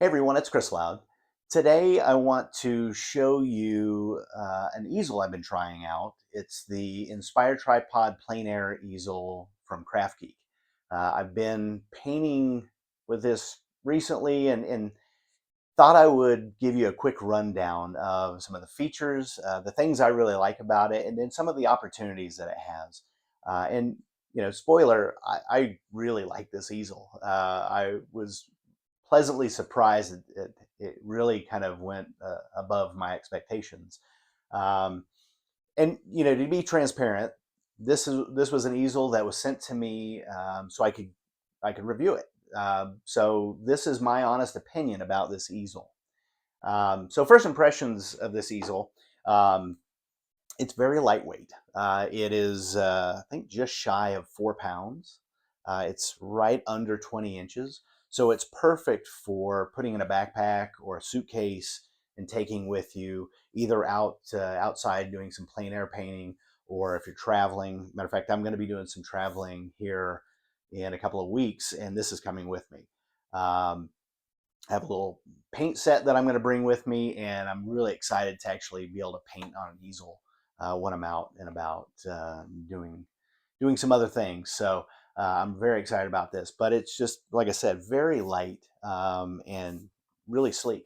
Hey everyone, it's Chris Loud. Today I want to show you an easel I've been trying out. It's the Inspire Tripod Plein Air easel from KraftGeek. I've been painting with this recently and thought I would give you a quick rundown of some of the features, the things I really like about it, and then some of the opportunities that it has. And spoiler, I really like this easel. I was pleasantly surprised that it really kind of went above my expectations. Um, and to be transparent, this was an easel that was sent to me so I could review it. So this is my honest opinion about this easel. So first impressions of this easel. Um, it's very lightweight. It is, I think, just shy of 4 pounds. It's right under 20 inches. So it's perfect for putting in a backpack or a suitcase and taking with you either outside doing some plein air painting, or if you're traveling. Matter of fact, I'm going to be doing some traveling here in a couple of weeks, and this is coming with me. I have a little paint set that I'm going to bring with me, and I'm really excited to actually be able to paint on an easel when I'm out and about doing some other things. So I'm very excited about this. But it's just, like I said, very light and really sleek.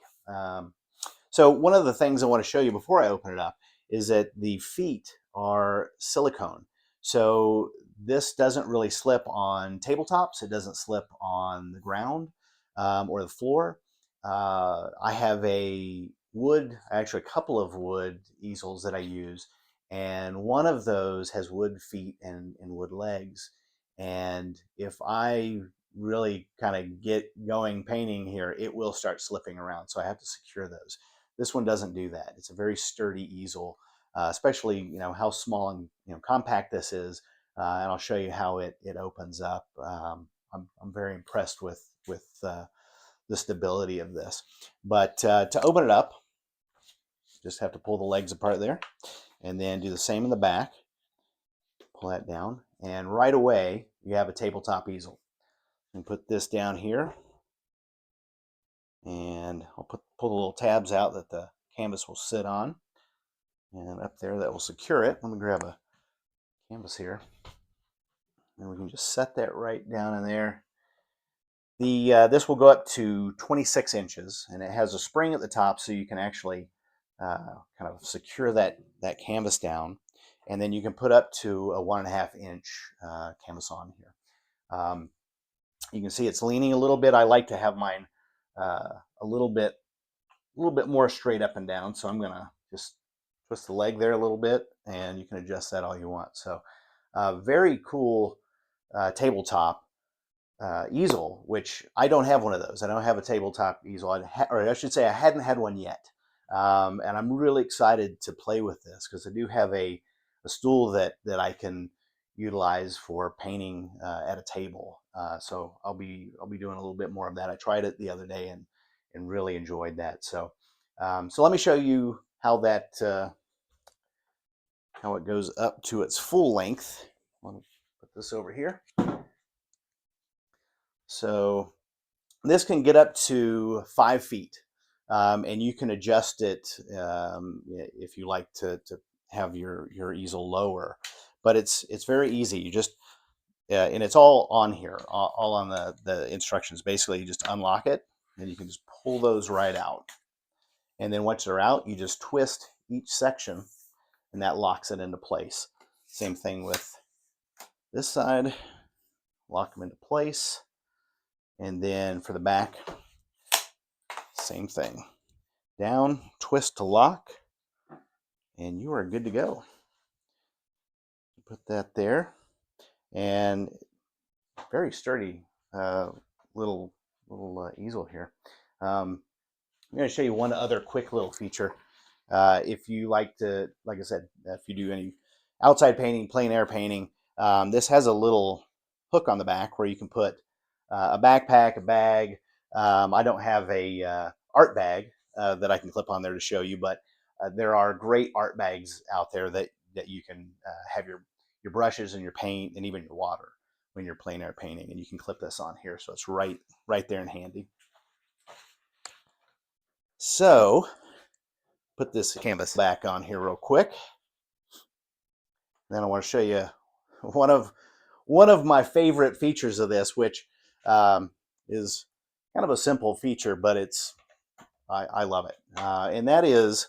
So one of the things I want to show you before I open it up is that the feet are silicone. So this doesn't really slip on tabletops. It doesn't slip on the ground or the floor. I have actually a couple of wood easels that I use, and one of those has wood feet and wood legs. And if I really kind of get going painting here, it will start slipping around. So I have to secure those. This one doesn't do that. It's a very sturdy easel, especially how small and compact this is. And I'll show you how it opens up. I'm very impressed with the stability of this. But to open it up, just have to pull the legs apart there, and then do the same in the back. Pull that down, and right away you have a tabletop easel. And put this down here, and I'll pull the little tabs out that the canvas will sit on, and up there that will secure it. Let me grab a canvas here, and we can just set that right down in there. This will go up to 26 inches, and it has a spring at the top, so you can actually kind of secure that canvas down, and then you can put up to a 1.5 inch canvas on here. You can see it's leaning a little bit. I like to have mine a little bit more straight up and down, so I'm gonna just twist the leg there a little bit, and you can adjust that all you want. So very cool tabletop easel, which I don't have one of those. I don't have a tabletop easel, or I should say I hadn't had one yet. And I'm really excited to play with this because I do have a stool that I can utilize for painting at a table. So I'll be doing a little bit more of that. I tried it the other day and really enjoyed that. So let me show you how how it goes up to its full length. Let me put this over here. So this can get up to 5 feet, and you can adjust it if you like to have your easel lower. But it's very easy. You just and it's all on here, all on the instructions. Basically, you just unlock it, and you can just pull those right out. And then once they're out, you just twist each section, and that locks it into place. Same thing with this side. Lock them into place. And then for the back, same thing. Down, twist to lock, and you are good to go. Put that there, and very sturdy little easel here. I'm going to show you one other quick little feature. If you like to, like I said, if you do any outside painting, plein air painting, this has a little hook on the back where you can put a backpack, a bag. I don't have a art bag that I can clip on there to show you, but there are great art bags out there that you can have your brushes and your paint and even your water when you're plein air painting, and you can clip this on here, so it's right there and handy. So put this canvas back on here real quick. Then I want to show you one of my favorite features of this, which is kind of a simple feature, but I love it, and that is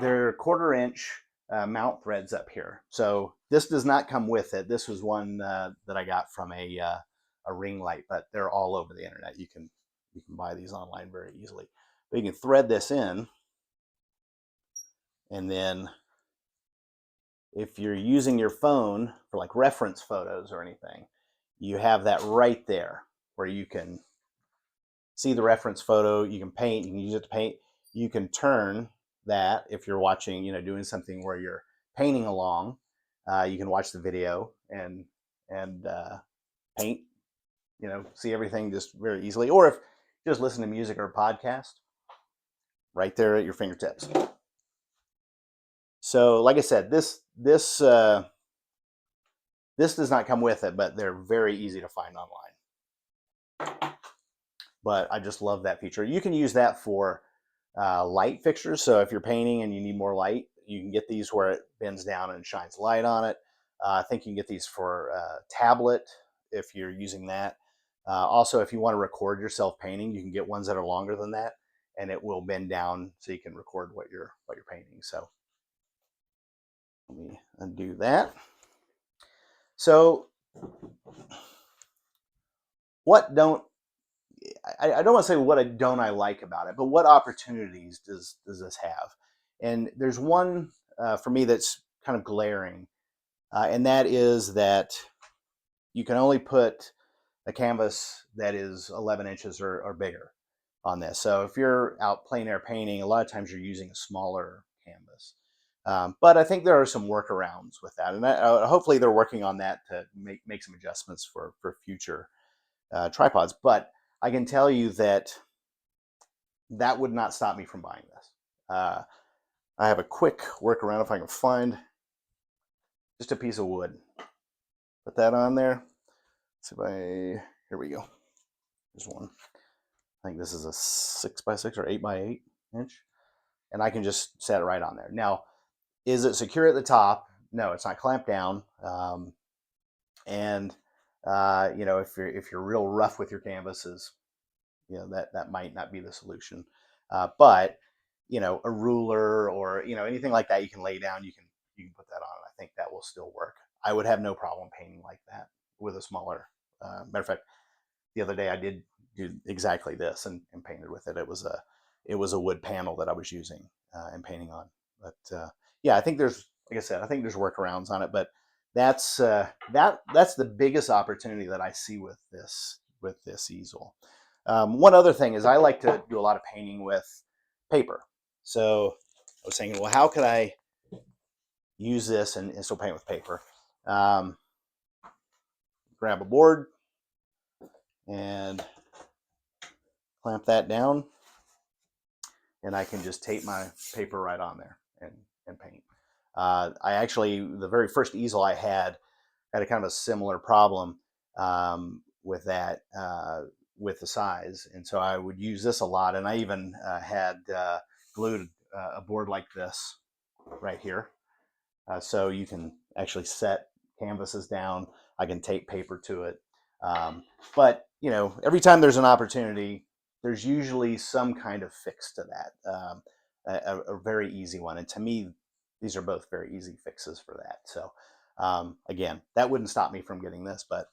there are 1/4 inch mount threads up here. So this does not come with it. This was one that I got from a ring light, but they're all over the internet. You can buy these online very easily. But you can thread this in, and then if you're using your phone for like reference photos or anything, you have that right there where you can see the reference photo. You can paint. You can use it to paint. You can turn that if you're watching, doing something where you're painting along. You can watch the video and paint. See everything just very easily. Or if you just listen to music or a podcast, right there at your fingertips. So, like I said, this does not come with it, but they're very easy to find online. But I just love that feature. You can use that for light fixtures. So if you're painting and you need more light, you can get these where it bends down and shines light on it. I think you can get these for tablet if you're using that. Also, if you want to record yourself painting, you can get ones that are longer than that, and it will bend down so you can record what you're painting. So let me undo that. So what don't I don't want to say what don't I like about it, but what opportunities does this have? And there's one for me that's kind of glaring, and that is that you can only put a canvas that is 11 inches or bigger on this. So if you're out plein air painting, a lot of times you're using a smaller canvas. But I think there are some workarounds with that, and hopefully they're working on that to make some adjustments for future tripods. But I can tell you that would not stop me from buying this. I have a quick workaround if I can find just a piece of wood. Put that on there. See if here we go. There's one. I think this is a 6x6 or 8x8 inch. And I can just set it right on there. Now, is it secure at the top? No, it's not clamped down. And if you're real rough with your canvases, that might not be the solution. But a ruler or anything like that you can lay down, you can put that on. I think that will still work. I would have no problem painting like that with a smaller. Matter of fact, the other day I did do exactly this and painted with it. It was a wood panel that I was using and painting on. But yeah, I think there's, like I said, I think there's workarounds on it. But that's the biggest opportunity that I see with this easel. One other thing is I like to do a lot of painting with paper. So I was thinking, well, how could I use this and still paint with paper? Grab a board and clamp that down, and I can just tape my paper right on there and paint. I actually, the very first easel I had a kind of a similar problem with that, with the size. And so I would use this a lot. And I even had glued a board like this right here. So you can actually set canvases down. I can tape paper to it. But, every time there's an opportunity, there's usually some kind of fix to that, a very easy one. And to me, these are both very easy fixes for that. So again, that wouldn't stop me from getting this. But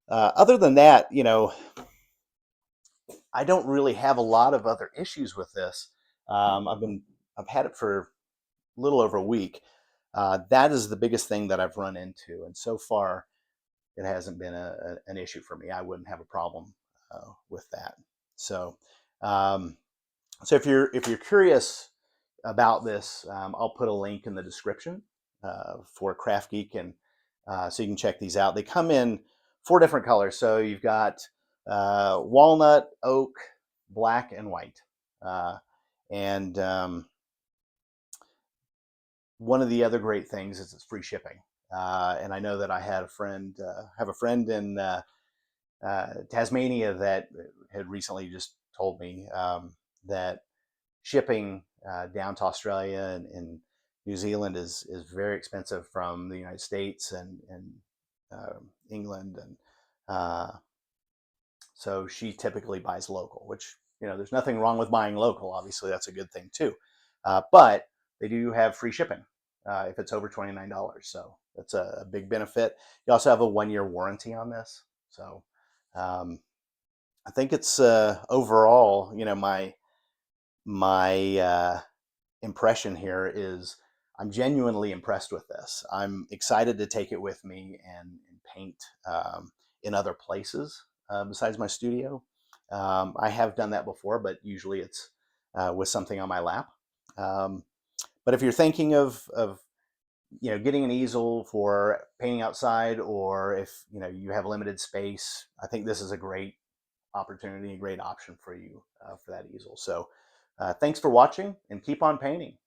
other than that, I don't really have a lot of other issues with this. I've had it for a little over a week. That is the biggest thing that I've run into, and so far, it hasn't been an issue for me. I wouldn't have a problem with that. So, so if you're curious about this, I'll put a link in the description for KraftGeek, and so you can check these out. They come in 4 different colors. So you've got walnut, oak, black, and white. And one of the other great things is it's free shipping. And I know that I had have a friend in Tasmania that had recently just told me that shipping down to Australia and New Zealand is very expensive from the United States and England, and uh, so she typically buys local, which, there's nothing wrong with buying local. Obviously, that's a good thing too. But they do have free shipping if it's over $29. So that's a big benefit. You also have a 1 year warranty on this. So um, I think it's overall, my impression here is I'm genuinely impressed with this. I'm excited to take it with me and paint in other places besides my studio. I have done that before, but usually it's with something on my lap. Um, but if you're thinking of getting an easel for painting outside, or if you have limited space, I think this is a great opportunity, a great option for you for that easel. So thanks for watching, and keep on painting.